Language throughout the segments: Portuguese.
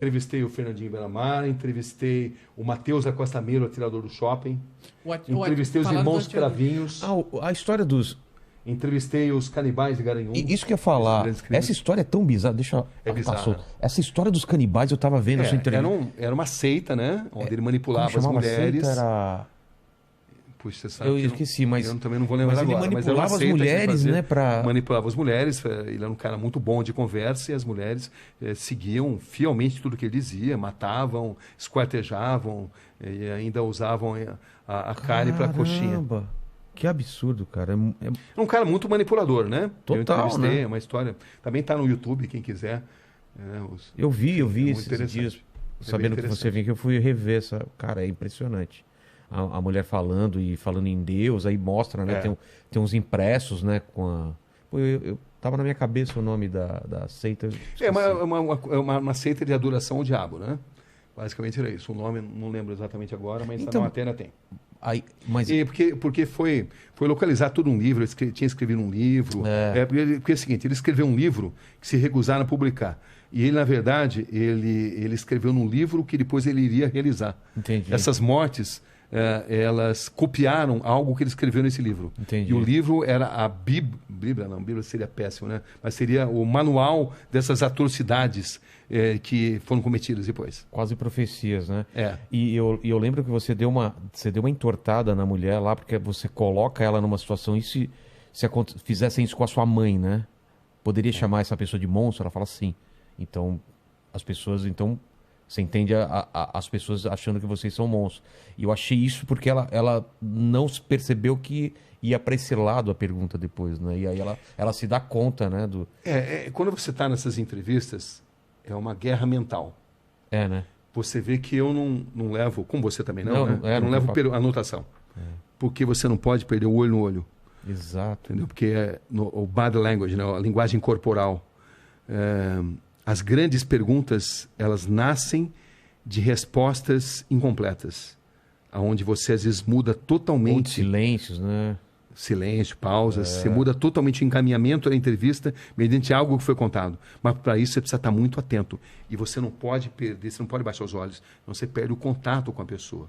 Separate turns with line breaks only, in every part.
Entrevistei o Fernandinho Beiramar, entrevistei o Matheus da Costa Meiro, atirador do shopping. Entrevistei os irmãos Cravinhos.
A história dos...
Entrevistei os canibais de Garanhuns.
Isso que eu ia falar. Essa história é tão bizarra.
É bizarra.
Essa história dos canibais eu tava vendo a sua entrevista.
Era uma seita, né? Onde ele manipulava as mulheres.
Seita era...
Puxa, você sabe
eu esqueci, mas...
Eu também não vou lembrar agora.
Ele manipulava as mulheres, né?
Manipulava as mulheres. Ele era um cara muito bom de conversa e as mulheres seguiam fielmente tudo que ele dizia. Matavam, esquartejavam e ainda usavam a carne para coxinha.
Que absurdo, cara.
É um cara muito manipulador, né?
Total,
eu entrevistei,
né?
É uma história... Também tá no YouTube, quem quiser.
Eu vi esses dias, sabendo que você vinha, que eu fui rever essa... Cara, é impressionante. A mulher falando em Deus, aí mostra, né? Tem uns impressos, né? Eu tava na minha cabeça o nome da seita.
É uma seita de adoração ao diabo, né? Basicamente era isso. O nome não lembro exatamente agora, mas então, na matéria tem. Porque foi localizar tudo um livro, ele tinha escrevido um livro. Porque é o seguinte, ele escreveu um livro que se recusaram a publicar. E ele, na verdade, ele escreveu num livro que depois ele iria realizar.
Entendi.
Essas mortes... elas copiaram algo que ele escreveu nesse livro.
Entendi.
E o livro era a Bíblia seria péssimo, né? Mas seria o manual dessas atrocidades que foram cometidas depois.
Quase profecias, né?
É.
E eu lembro que você deu uma entortada na mulher lá, porque você coloca ela numa situação, e se fizessem isso com a sua mãe, né? Poderia chamar essa pessoa de monstro? Ela fala sim. Então, as pessoas... Você entende as pessoas achando que vocês são monstros. E eu achei isso porque ela não percebeu que ia para esse lado a pergunta depois, né? E aí ela se dá conta, né?
Quando você está nessas entrevistas, é uma guerra mental.
Né?
Você vê que eu não levo, como você também não, né?
Não
levo anotação. Porque você não pode perder o olho no olho.
Exato.
Entendeu? Porque o body language, né? A linguagem corporal... As grandes perguntas, elas nascem de respostas incompletas, aonde você às vezes muda totalmente...
Ou de silêncios, né?
Silêncio, pausas, você muda totalmente o encaminhamento da entrevista mediante algo que foi contado. Mas para isso você precisa estar muito atento. E você não pode perder, você não pode baixar os olhos, senão você perde o contato com a pessoa.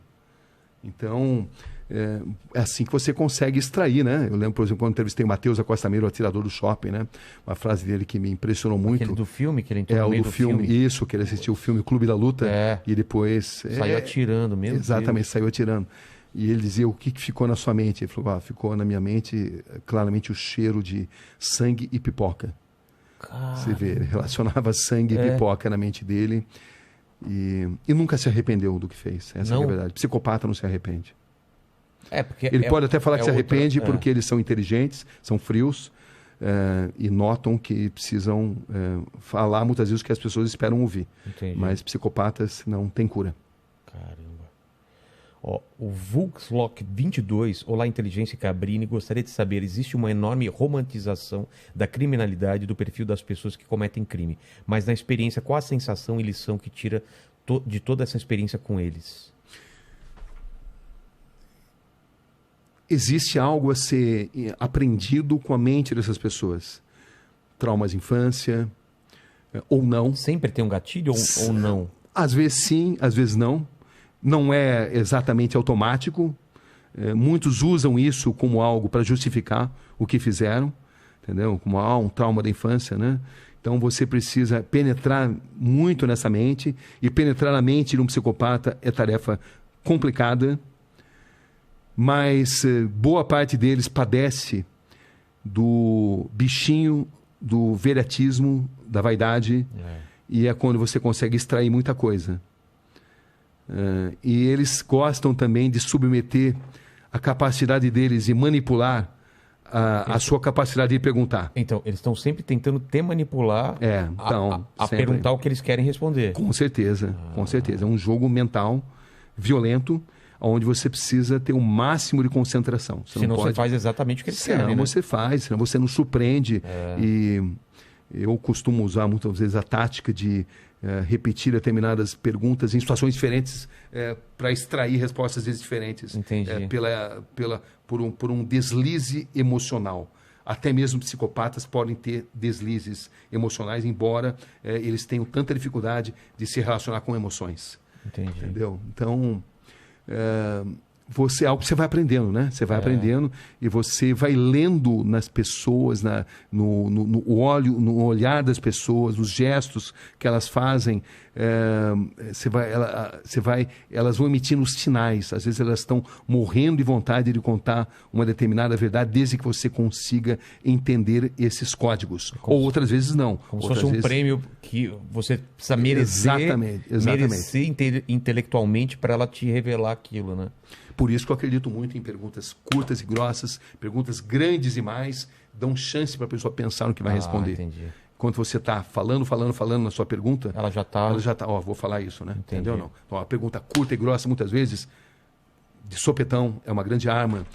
Então, é assim que você consegue extrair, né? Eu lembro, por exemplo, quando entrevistei o Matheus da Costa Meiro, o atirador do shopping, né? Uma frase dele que me impressionou muito.
Aquele do filme, que ele entrou no meio do filme.
Isso, que ele assistiu o filme Clube da Luta e depois...
Saiu atirando mesmo.
Exatamente, saiu atirando. E ele dizia, o que ficou na sua mente? Ele falou, ficou na minha mente claramente o cheiro de sangue e pipoca.
Caramba.
Você vê, ele relacionava sangue e pipoca na mente dele. E nunca se arrependeu do que fez. Essa é a verdade. Psicopata não se arrepende. Ele pode até falar que se arrepende porque eles são inteligentes, são frios e notam que precisam falar muitas vezes o que as pessoas esperam ouvir.
Entendi.
Mas psicopatas não têm cura.
Caramba. O Vulkslock 22, olá Inteligência Cabrini, gostaria de saber, existe uma enorme romantização da criminalidade do perfil das pessoas que cometem crime, mas na experiência, qual a sensação e lição que tira de toda essa experiência com eles?
Existe algo a ser aprendido com a mente dessas pessoas. Traumas de infância, ou não.
Sempre tem um gatilho ou não?
Às vezes sim, às vezes não. Não é exatamente automático. Muitos usam isso como algo para justificar o que fizeram, entendeu? Como um trauma da infância, né? Então você precisa penetrar muito nessa mente, e penetrar na mente de um psicopata é tarefa complicada, mas boa parte deles padece do bichinho, do veratismo, da vaidade, e é quando você consegue extrair muita coisa. E eles gostam também de submeter a capacidade deles de manipular a sua capacidade de perguntar.
Então, eles estão sempre tentando te manipular a perguntar o que eles querem responder.
Com certeza, com certeza. É um jogo mental violento, onde você precisa ter o máximo de concentração.
Senão você faz exatamente o que eles querem, né?
Você faz, senão você não surpreende. E eu costumo usar muitas vezes a tática de repetir determinadas perguntas em situações diferentes para extrair respostas às vezes diferentes.
Entendi.
Por um deslize emocional. até mesmo psicopatas podem ter deslizes emocionais, embora eles tenham tanta dificuldade de se relacionar com emoções.
Entendi.
Entendeu? Então, é algo que você vai aprendendo, né? Você vai aprendendo e você vai lendo nas pessoas, no olhar das pessoas, nos gestos que elas fazem. Elas vão emitindo sinais. Às vezes elas estão morrendo de vontade de contar uma determinada verdade, desde que você consiga entender esses códigos. Ou outras vezes não.
Como se fosse um prêmio que você precisa merecer,
exatamente.
merecer intelectualmente para ela te revelar aquilo, né?
Por isso que eu acredito muito em perguntas curtas e grossas, perguntas grandes e mais, dão chance para a pessoa pensar no que vai responder.
Entendi.
Quando você está falando na sua pergunta,
ela já está,
vou falar isso, né?
Entendi.
Entendeu? Não. Então, a pergunta curta e grossa, muitas vezes, de sopetão, é uma grande arma.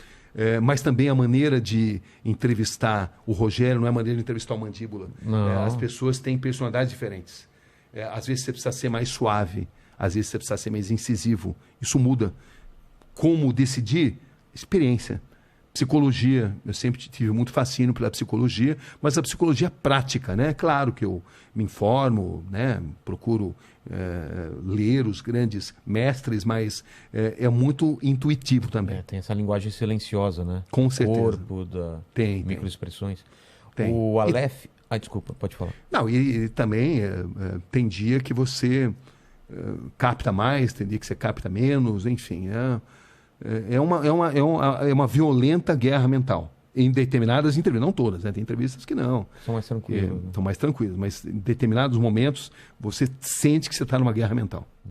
Mas também a maneira de entrevistar o Rogério não é a maneira de entrevistar o Mandíbula. As pessoas têm personalidades diferentes. Às vezes você precisa ser mais suave, às vezes você precisa ser mais incisivo. Isso muda. Como decidir? Experiência. Psicologia, eu sempre tive muito fascínio pela psicologia, mas a psicologia prática, né? Claro que eu me informo, né? Procuro ler os grandes mestres, mas é muito intuitivo também.
Tem essa linguagem silenciosa, né?
Com certeza.
Corpo, microexpressões.
Tem.
O Aleph... desculpa, pode falar.
Não, e também tem dia que você capta mais, tem dia que você capta menos, enfim, é uma violenta guerra mental. Em determinadas entrevistas, não todas, né? Tem entrevistas que não.
São mais tranquilas.
São mais tranquilas, mas em determinados momentos você sente que você está numa guerra mental.